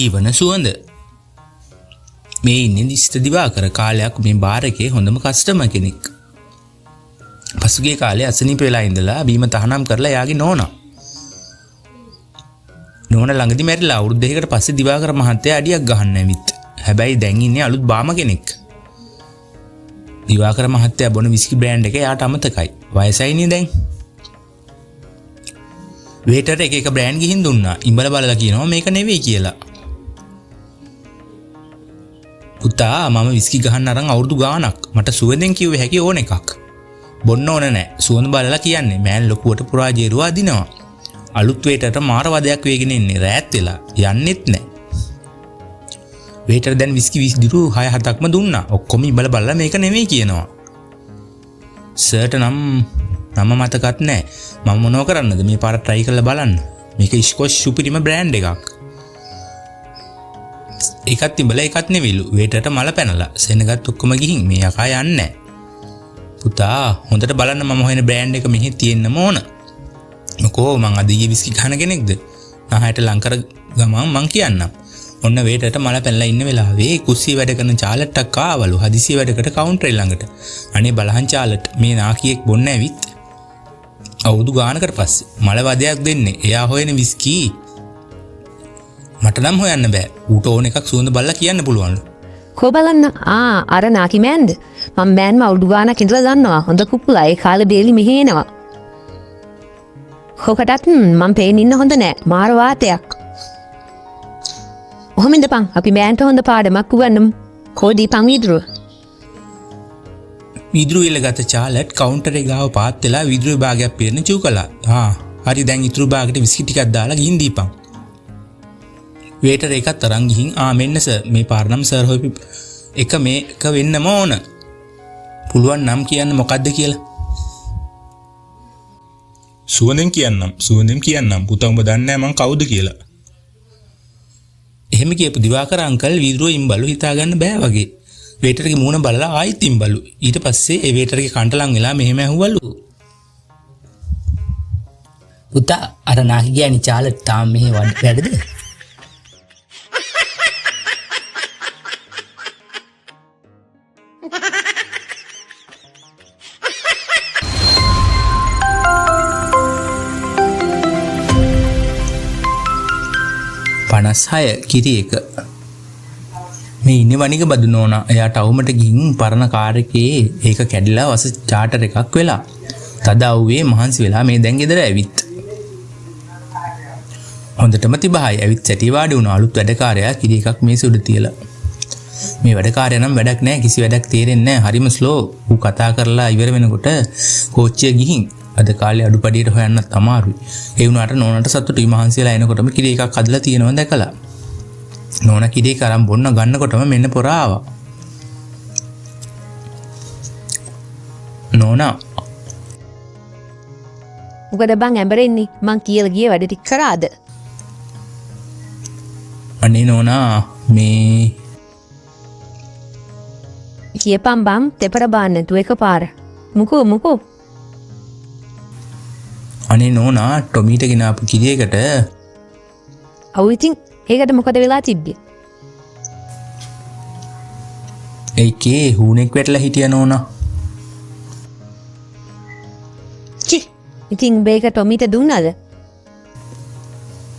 ජීවන සුවඳ. මේ ඉන්නේ දිස්ත දිවාකර කාලයක් මේ බාර් එකේ හොඳම කස්ටමර් කෙනෙක්. පසුගිය කාලේ අසනීප වෙලා ඉඳලා බීම තහනම් කරලා යාගේ නෝනා. නෝනා ළඟදි මැරිලා අවුරුදු දෙකකට පස්සේ දිවාකර මහත්තයා අඩියක් ගහන්න ඇවිත්. හැබැයි දැන් ඉන්නේ අලුත් බාම කෙනෙක්. දිවාකර මහත්තයා බොන විස්කි බ්‍රෑන්ඩ් එක යාට අමතකයි. වයසයිනේ දැන්. වේටර් එක බ්‍රෑන්ඩ් ගිහින් දුන්නා. ඉඹල බලලා කියනවා මේක නෙවෙයි කියලා. පුතා මම විස්කි ගහන්න අරන් අවුරුදු ගාණක්. මට සුවඳෙන් කිව්වේ හැකි ඕන එකක්. බොන්න ඕන නෑ. සුවඳ බලලා කියන්නේ. මෑන් ලොකුවට පුරාජේරුව අදිනවා. අලුත් වේටරට මාර වදයක් වේගෙන ඉන්නේ. රෑත් වෙලා යන්නෙත් නෑ. වේටර් දැන් විස්කි 20 දිරු 6-7ක්ම දුන්නා. ඔක්කොම ඉඹල බලලා මේක නෙවෙයි කියනවා. සර්ට නම මතකත් නෑ. මම මොනව කරන්නද මේ පාර try කරලා බලන්න. මේක ස්කොච් සුපිරිම බ්‍රෑන්ඩ් එකක්. ඒකත් ඉඹලා ඒකත් නෙවිලු. වේටරට මල පැනලා. සෙනගත් ඔක්කොම ගිහින් මේ යකා යන්නේ නෑ. පුතා හොඳට බලන්න මම හොයන බ්‍රෑන්ඩ් එක මෙහි තියෙන්නම ඕන. මොකෝ මං අද ඊයේ විස්කි ගහන කෙනෙක්ද? නහයට ලං කර ගමන් මං කියන්නම්. ඔන්න වේටරට මල පැනලා ඉන්න වෙලාවේ කුස්සිය වැඩ කරන චාලට්ටක් ආවලු. හදිසිය වැඩකට කවුන්ටරේ ළඟට. අනේ බලහන් චාලට් මේ නාකියෙක් බොන්න ඇවිත් අවුරුදු ගානකට පස්සේ මල වදයක් දෙන්නේ. එයා හොයන විස්කි මට නම් හොයන්න බෑ. ඌට ඕන එකක් සුවඳ බලලා කියන්න පුළුවන්ලු. කෝ බලන්න අර නාකි මෑන්ද? මම මෑන්ම අවුරුදු ගානක් ඉඳලා දන්නවා. හොඳ කුප්පුලා ඒ කාලේ බේලි මෙහෙ එනවා. කොකටත් මම පේන්න ඉන්න හොඳ නෑ. මාර වාතයක්. ඔහොම ඉඳපන්. අපි මෑන්ට හොඳ පාඩමක් උගන්වමු. කෝ දීපන් වීදුරුව. විදුරු ඉලගත චාලට් කවුන්ටරේ ගාව පාත් වෙලා විදුරු භාගයක් පිරෙන චූ කළා. හරි දැන් ඉතුරු භාගයට විස්කි ටිකක් දාලා ගිහින් දීපන්. වේටර් එකත් අරන් ගිහින් මෙන්න සර් මේ පාර නම් සර් හොයපි එක මේක වෙන්නම ඕන. පුළුවන් නම් කියන්න මොකද්ද කියලා. සුවඳෙන් කියන්නම් පුතා උඹ දන්නේ නැහැ මං කවුද කියලා. එහෙම කියපු දිවාකර අංකල් විදුරුව ඉම්බලු හිතා ගන්න බෑ වගේ. වේටර්ගේ මූණ බලලා ආයෙත් ඉම්බලු. ඊට පස්සේ ඒ වේටර්ගේ කන්ට ලං වෙලා මෙහෙම ඇහුවලු. පුතා අර නාකි ගෑණි චාලට් තාම මෙහෙ වැඩද? පනස්හය කිරි එක මේ ඉන්නේ වනිග බදු නෝනා. එයාට අවුමට ගිහින් පරණ කාර් එකේ ඒක කැඩිලා වස චාටර් එකක් වෙලා. තද අවුවේ මහන්සි වෙලා මේ දැන් ගෙදර ඇවිත්. හොඳටම තිබහයි ඇවිත් සැටි වාඩි වුණා. අලුත් වැඩකාරයා කිරි එකක් මේසෙ උඩ තියලා. මේ වැඩකාරයා නම් වැඩක් නැහැ. කිසි වැඩක් තේරෙන්නේ නැහැ. හරිම ස්ලෝ. ඌ කතා කරලා ඉවර වෙනකොට කෝච්චිය ගිහින් අද කාලේ අඩුපඩියට හොයන්නත් අමාරුයි. ඒ වුණාට නෝනාට සතුටුයි. මහන්සියලා එනකොටම කිරි එකක් හදලා තියෙනවා දැකලා. නෝනා කිරි එක අරන් බොන්න ගන්නකොටම මෙන්න පොර ආවා. නෝනා මොකද බං ඇඹරෙන්නේ? මං කියලා ගියේ වැඩ ටික කරාද? අනේ නෝනා මේ කියපම් බං දෙපර බාන්න තු එකපාර. මුකෝ අනේ නෝනා ටොමීට ගෙනාපු කිරියකට අවු ඉතින් ඒකට මොකද වෙලා තිබ්බේ? ඒකේ හුණෙක් වැටලා හිටියා නෝනා. ඉතින් බේක ටොමීට දුන්නාද?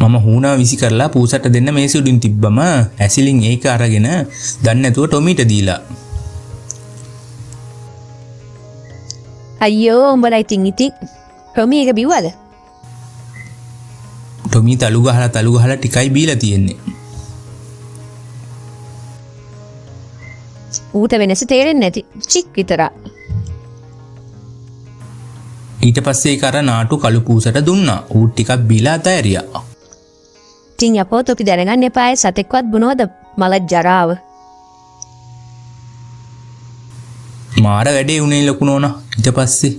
මම හුණා විසි කරලා පූසට දෙන්න මේසෙ උඩින් තිබ්බම ඇසිලින් ඒක අරගෙන දන්නේ නැතුව ටොමීට දීලා. අයියෝ උඹලා ඉතින් ටොමී එක බිව්වද? ටොමී තලු ගහලා ටිකයි බීලා තියෙන්නේ. ඌට වෙනස තේරෙන්නේ නැති චික් විතරක්. ඊට පස්සේ ඒක අර නාටු කළු පූසට දුන්නා. ඌ ටිකක් බීලා අතෑරියා. ඉතින් යපෝ තොපි දැනගන්න එපා. සතෙක්වත් බොනවද මල ජරාව? මාර වැඩේ උනේ ලොකු නෝනා. ඊට පස්සේ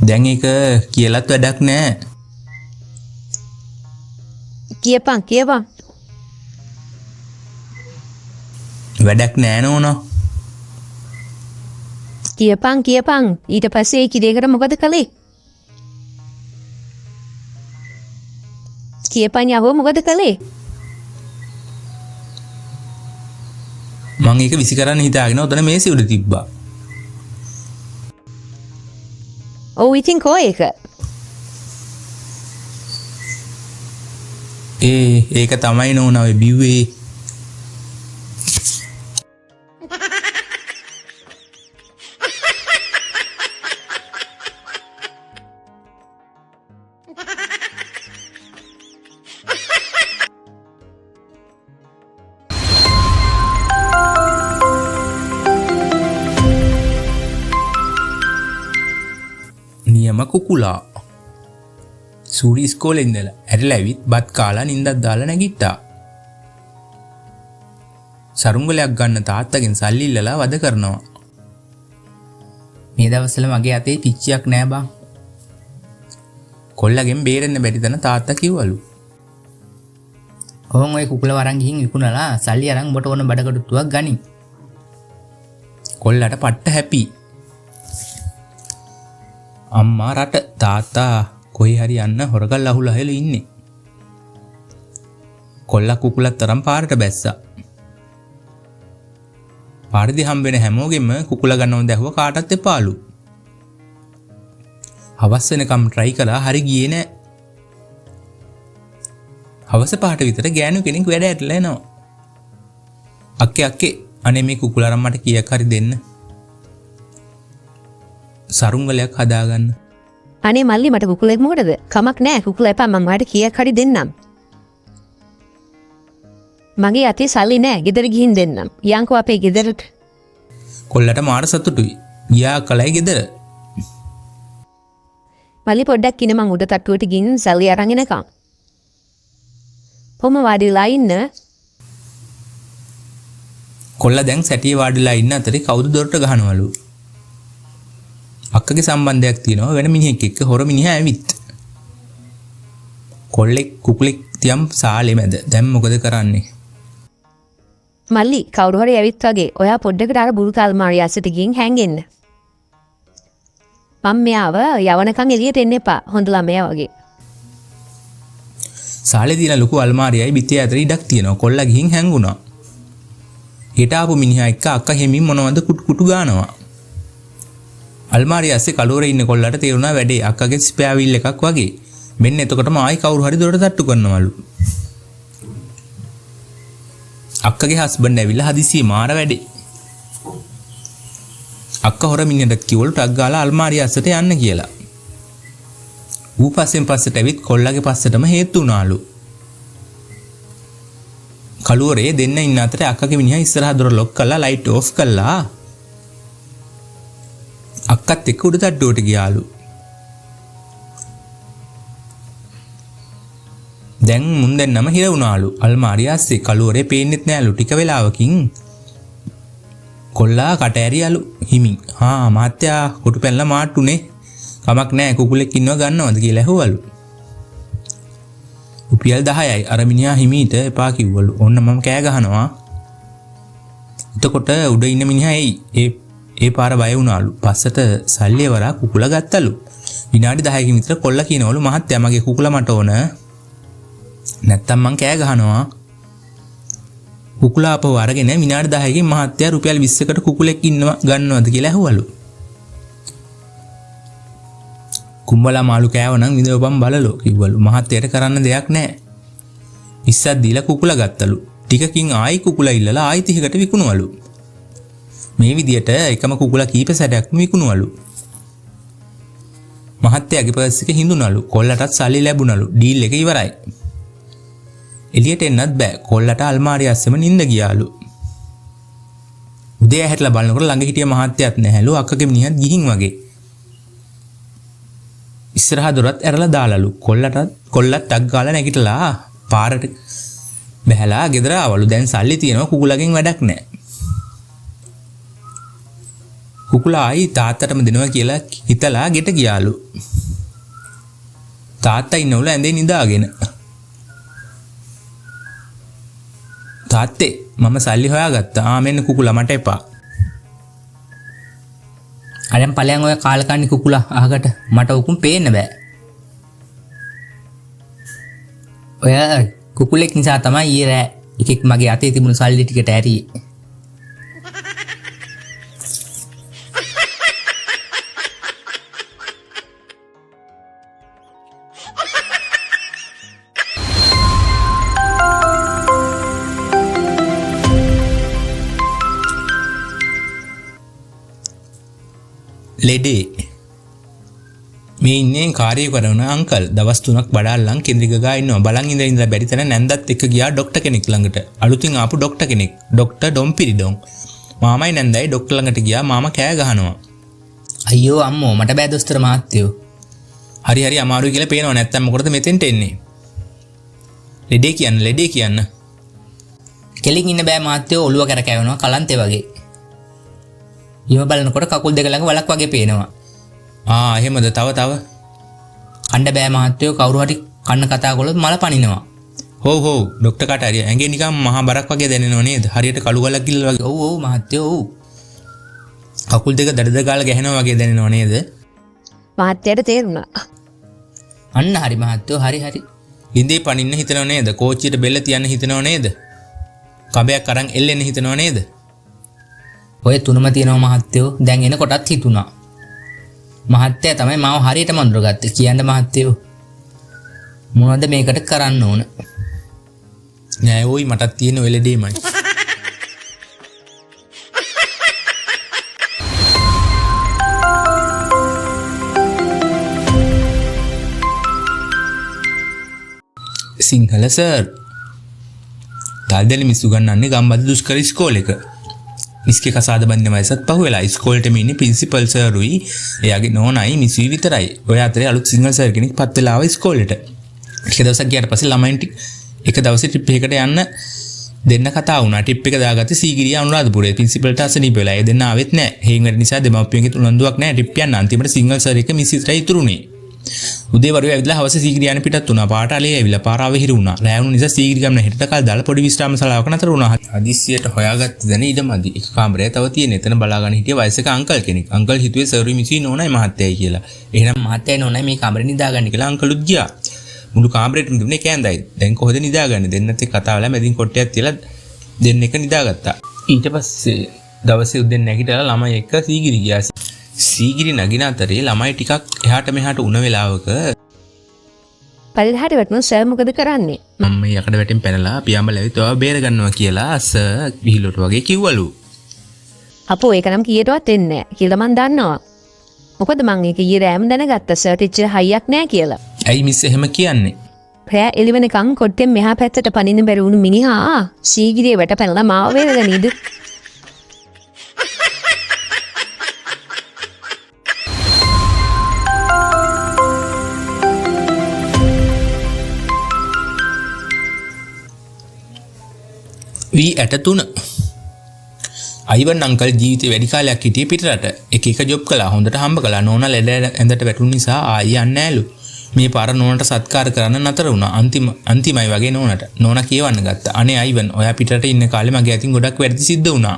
දැන් ඒක කියලත් වැඩක් නෑ. කියපන් වැඩක් නෑ නෝනා. කියපන් ඊට පස්සේ ඒ කිරේකට මොකද කළේ? කියපන් යහෝ මොකද කළේ? මං ඒක විසි කරන්න හිතාගෙන ඔතන මේසෙ උඩ තිබ්බා. ඔව් ඉතින් කෝ ඒක? ඒක තමයි නෝනා ඔය බිව්වේ. නියම කුකුලා සූරි ඉස්කෝලේ ඉඳලා ඇරිලා ඇවිත් බත් කාලා නිින්දක් දාලා නැගිට්ටා. සරුංගලයක් ගන්න තාත්තගෙන් සල්ලි ඉල්ලලා වද කරනවා. මේ දවස්වල මගේ අතේ පිච්චියක් නෑ බං. කොල්ලගෙන් බේරෙන්න බැරි තන තාත්තා කිව්වලු. "ඔහොම ඔය කුකුල වරන් ගිහින් විකුණලා සල්ලි අරන් උඹට ඕන බඩකටුවක් ගනි." කොල්ලට පට්ට හැපි. අම්මා රට තාත්තා කොයි හරි යන්න හොරගල් අහුලා හෙල ඉන්නේ. කොල්ලා කුකුලත් තරම් පාරට බැස්සා. පාරදී හම්බෙන හැමෝගෙම කුකුල ගන්නව දැහුව කාටවත් එපාලු. හවස් වෙනකම් try කළා හරි ගියේ නෑ. හවස 5ට විතර ගෑනු කෙනෙක් වැඩ ඇටලා එනවා. අක්කේ අනේ මේ කුකුල අරන් මට කීයක් හරි දෙන්න. සරුංගලයක් හදාගන්න. අනේ මල්ලි මට කුකුලෙක් මොකටද? කමක් නෑ කුකුල එපා මම ඔයාලට කීයක් හරි දෙන්නම්. මගේ අතේ සල්ලි නෑ ගෙදර ගිහින් දෙන්නම්. යන්කෝ අපේ ගෙදරට. කොල්ලට මාර සතුටුයි. ගියා කලයි ගෙදර. මල්ලි පොඩ්ඩක් ඉන්න මං උඩ තට්ටුවට ගිහින් සල්ලි අරන් එනකම්. කොහොම වාඩිලා ඉන්න? කොල්ලා දැන් සැටියේ වාඩිලා ඉන්න අතරේ කවුද දොරට ගහනවලු. අක්කගේ සම්බන්ධයක් තියෙනවා වෙන මිනිහෙක් එක්ක හොර මිනිහා ඇවිත්. කොල්ලෙක් කුකුලෙක් තියම් සාලේ මැද. දැන් මොකද කරන්නේ? මල්ලි කවුරු හරි ඇවිත් වගේ ඔයා පොඩ්ඩකට අර බුරු කල්මාරිය ඇසට ගිහින් හැංගෙන්න. මම මෙයාව යවනකම් එළියට එන්න එපා. හොඳ ළමයා වගේ. සාලේ දින ලොකු අල්මාරියයි බිත්තිය අතර ඉඩක් තියෙනවා. කොල්ලා ගිහින් හැංගුණා. හෙට ආපු මිනිහා එක්ක අක්කා හෙමින් මොනවද කුටු ගානවා. අල්මාරිය ඇස්සේ කලුවරේ ඉන්න කොල්ලට තේරුණා වැඩේ අක්කගේ ස්පෙයා වීල් එකක් වගේ. මෙන්න එතකොටම ආයි කවුරු හරි දොරට තට්ටු කරනවලු. අක්කගේ හස්බන්ඩ් ඇවිල්ලා හදිසියෙ මාර වැඩේ. අක්කා හොර මිනිහට කිව්වලු ටක් ගාලා අල්මාරිය ඇස්සට යන්න කියලා. ඌ පස්සට ඇවිත් කොල්ලගේ පස්සටම හේතු වුණාලු. කලුවරේ දෙන්න ඉන්න අතරේ අක්කගේ මිනිහා ඉස්සරහා දොර ලොක් කරලා ලයිට් ඕෆ් කළා. අක්කත් එක්ක උඩ තට්ටුවට ගියාලු. දැන් මුන් දෙන්නම හිර වුණාලු. අල්මාරිය ඇස්සේ කලුවරේ පේන්නෙත් නෑලු. ටික වෙලාවකින් කොල්ලා කට ඇරියලු හිමින්. මහත්තයා කොටු පැනලා මාට්ටුනේ. කමක් නෑ කුකුලෙක් ඉන්නව ගන්නවද කියලා ඇහුවලු. රුපියල් 10යි. අර මිනිහා හිමීට එපා කිව්වලු. ඔන්න මම කෑ ගහනවා. එතකොට උඩ ඉන්න මිනිහා ඒ පාර බය වුණාලු. පස්සට සල්ලිය වරා කුකුල ගත්තලු. විනාඩි 10කින් විතර කොල්ලා කියනවලු මහත්තයා මගේ කුකුල මට ඕන. නැත්තම් මං කෑ ගහනවා. කුකුල ආපහු අරගෙන විනාඩි 10කින් මහත්තයා රුපියල් 20කට කුකුලෙක් ඉන්නව ගන්නවද කියලා ඇහුවලු. කුඹලා මාළු කෑවනම් විඳවපන් බලලෝ කිව්වලු. මහත්තයාට කරන්න දෙයක් නැහැ. 20ක් දීලා කුකුල ගත්තලු. ටිකකින් ආයි කුකුල ඉල්ලලා ආයි 30කට විකුණුවලු. මේ විදියට එකම කුකුල කීප සැරයක්ම විකුණුවලු. මහත්තයාගේ පර්ස් එක හිඳුනලු. කොල්ලටත් සල්ලි ලැබුණලු. ඩීල් එක ඉවරයි. එළියට එන්නත් බෑ. කොල්ලට අල්මාරිය අස්සෙම නිින්ද ගියාලු. උදේ ඇහැටලා බලනකොට ළඟ හිටිය මහත්තයාත් නැහැලු. අක්කගේ මිනිහත් ගිහින් වගේ. ඉස්සරහා දොරත් ඇරලා දාලලු. කොල්ලත් ටක් ගාලා නැගිටලා පාරට බැහැලා ගෙදර ආවලු. දැන් සල්ලි තියෙනවා කුකුලගෙන් වැඩක් නැහැ. කුකුලා ආයි තාත්තටම දෙනවා කියලා හිතලා ගෙට ගියාලු. තාත්තා ඉන්නවලු ඇඳේ නිදාගෙන. තාත්තේ මම සල්ලි හොයාගත්තා. මෙන්න කුකුලා මට එපා. අරන් ඵලයන් ඔය කාලකන්ණි කුකුලා අහකට මට උකුම් පේන්න බෑ. ඔය කුකුලෙක් නිසා තමයි ඊයේ රෑ එකෙක් මගේ අතේ තිබුණු සල්ලි ටිකට ඇරියේ. ලෙඩේ මේ ඉන්නේ කාර්ය කරන අංකල් දවස් 3ක් බඩාල්ලන් කෙන්ද්‍රික ගා ඉන්නවා බලන් ඉඳලා බැරි තැන නැන්දත් එක්ක ගියා ડોක්ටර් කෙනෙක් ළඟට අලුතින් ආපු ડોක්ටර් කෙනෙක් ડોක්ටර් ඩොම්පිරිඩොන් මාමයි නැන්දයි ડોක්ටර් ළඟට ගියා මාමා කෑ ගහනවා අයියෝ අම්මෝ මට බෑ දොස්තර මහත්තයෝ. හරි හරි අමාරුයි කියලා පේනවා නැත්තම් මොකටද මෙතෙන්ට එන්නේ ලෙඩේ කියන්න කෙලින් ඉන්න බෑ මහත්තයෝ ඔළුව කරකැවෙනවා කලන්තේ වගේ. ඊම බලනකොට කකුල් දෙක ළඟ වලක් වගේ පේනවා. එහෙමද තව කණ්ඩ බෑ මහත්තයෝ කවුරු හරි කන්න කතා කළොත් මල පනිනවා. හොව් ડોක්ටර් කාට හරි ඇඟේ නිකන් මහා බරක් වගේ දැනෙනව නේද හරියට කළු ගලක් ගිල්ල වගේ. ඔව් මහත්තයෝ ඔව්. කකුල් දෙක දඩද ගාලා ගැහෙනවා වගේ දැනෙනව නේද මහත්තයාට තේරුණා. අන්න හරි මහත්තයෝ හරි. ඉඳේ පනින්න හිතනව නේද කෝච්චියට බෙල්ල තියන්න හිතනව නේද කබයක් අරන් එල්ලෙන්න හිතනව නේද ඔය තුනම තියෙනවා මහත්තයෝ දැන් එන කොටත් හිතුණා. මහත්තයා තමයි මාව හරියට මඳුරගත්තේ කියන්න මහත්තයෝ. මොනවද මේකට කරන්න ඕන? නෑ ඕයි මටත් තියෙන ඔය ලෙඩේමයි. සිංහල සර්. තාල්දෙලි මිස්සු ගන්නන්නේ ගම්බද දුෂ්කර ඉස්කෝලේක. මිස්කේ කසාද බඳින වයසත් පහු වෙලා ඉස්කෝලේටම ඉන්නේ ප්‍රින්සිපල් සර්ුයි එයාගේ නෝනයි මිස්සුයි විතරයි. ඔය අතරේ අලුත් සිංහල සර් කෙනෙක් පත් වෙලා ආව ඉස්කෝලේට. එක දවසක් ගියාට පස්සේ ළමයින්ට එක දවසේ ට්‍රිප් එකකට යන්න දෙන්න කතා වුණා. ට්‍රිප් එක දාගත්තේ සීගිරිය අනුරාධපුරේ. ප්‍රින්සිපල්ට අසනීප වෙලා. ඒ දෙන්න ආවෙත් නැහැ. හේන් වැඩ නිසා දෙමාපියන්ගේ උනන්දුවක් නැහැ ට්‍රිප් යන්න. අන්තිමට සිංහල සර් එක මිස් විතරයි ඉතුරුනේ. උදේ වරුවේ ඇවිල්ලා හවස සීගිරිය යන පිටත් වුණා. පාට අලේ ඇවිල්ලා පාර අවහිර වුණා. රෑ වුණ නිසා සීගිරිය ගමන හෙටට කල් දාලා පොඩි විශ්‍රාම ශාලාවක නතර වුණා. හදිස්සියට හොයාගත්ත දැන ඉඩමදි. එක කාමරයක් තව තියෙන. එතන බලාගෙන හිටිය වයසක අංකල් කෙනෙක්. අංකල් හිතුවේ සර්වි මිසී නෝනයි මහත්තයයි කියලා. එහෙනම් මහත්තයයි නෝනයි මේ කාමරේ නිදාගන්න කියලා අංකලුත් ගියා. මුළු කාමරේටම දුන්නේ කෑන්දයි. දැන් කොහෙද නිදාගන්නේ? දෙන්නත් එක්ක කතා වෙලා මැදින් කොට්ටයක් තියලා දෙන්න එක නිදාගත්තා. ඊට පස්සේ දවසේ උදේ නැගිටලා ළමයි එක්ක සීගිරි ගියා. සීගිරි නගින අතරේ ළමයි ටිකක් එහාට මෙහාට උන වෙලාවක පල්ලෙහාට වැටුණොත් සර් මොකද කරන්නේ? මම යකඩ වැටෙන් පැනලා පියාඹල ඇවිත් ඔයාව බේර ගන්නවා කියලා සර් විහිළුවට වගේ කිව්වලු. අපෝ ඒක නම් කීයටවත් එන්නේ නැහැ කියලා මන් දන්නවා. මොකද මං ඒක ඊයේ රෑම දැනගත්තා සර්ට ඉච්චර හයියක් නැහැ කියලා. ඇයි මිස් එහෙම කියන්නේ? රෑ එළිවෙනකන් කොට්ටෙන් මෙහා පැත්තට පනින්න බැරි වුණු මිනිහා සීගිරිය වැට පැනලා මාව වේරගෙන ඉද. V83 අයිවන් අංකල් ජීවිතේ වැඩි කාලයක් හිටියේ පිටරට. එක ජොබ් කළා. හොඳට හම්බ කළා. නෝනා ලෙඩ ඇඳට වැටුණු නිසා ආයි යන්නේ නැලු. මේ පාර නෝනට සත්කාර කරන්න නතර වුණා. අන්තිමයි වගේ නෝනට. නෝනා කියවන්න ගත්තා. අනේ අයිවන් ඔයා පිටරට ඉන්න කාලේ මගේ අතින් ගොඩක් වැරදි සිද්ධ වුණා.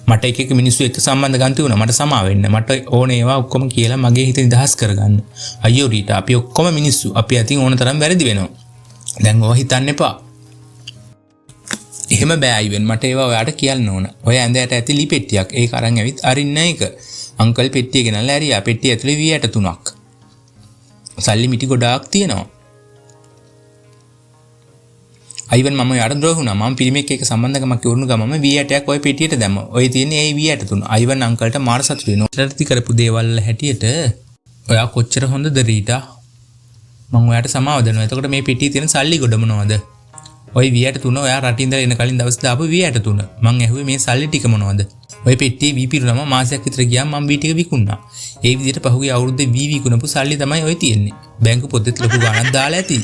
මට එක මිනිස්සු එක්ක සම්බන්ධ ගන්න තිබුණා. මට සමා වෙන්න. මට ඕනේ ඒවා ඔක්කොම කියලා මගේ හිත නිදහස් කරගන්න. අයියෝ රීටා අපි ඔක්කොම මිනිස්සු. අපි අතින් ඕන තරම් වැරදි වෙනවා. දැන් ඕවා හිතන්න එපා. එහෙම බෑ අයිවන් මට ඒවා ඔයාට කියන්න ඕන. ඔය ඇඳයට ඇති ලී පෙට්ටියක් ඒක අරන් ඇවිත් අරින්න එක. අංකල් පෙට්ටිය ගෙනල්ලා ඇරියා. පෙට්ටිය ඇතුලේ V83ක්. සල්ලි මිටි ගොඩාක් තියෙනවා. අයිවන් මම යාට ද්‍රෝහ වුණා. මම පිරිමෙක් එක්ක සම්බන්ධකමක් ඉවරුණු ගමම V83ක් ඔය පෙට්ටියට දැම්මා. ඔය තියෙන්නේ ඒ V83. අයිවන් අංකල්ට මාර සතුටු වෙනවා. ඊටත් කරපු දේවල් හැටියට ඔයා කොච්චර හොඳද රීටා? මම ඔයාට සමාව දෙනවා. එතකොට මේ පෙට්ටියේ තියෙන සල්ලි ගොඩ මොනවද? ඔය V83 ඔයා රටින් ඉඳලා එන කලින් දවස් දාපු V83. මං ඇහුවේ මේ සල්ලි ටික මොනවද? ඔය පෙට්ටියේ V පිරුනම මාසයක් විතර ගියාම මම V ටික විකුණා. ඒ විදිහට පහුගිය අවුරුද්දේ V විකුණපු සල්ලි තමයි ඔය තියෙන්නේ. බැංකු පොතේ ලොකු ගාණක් දාලා ඇති.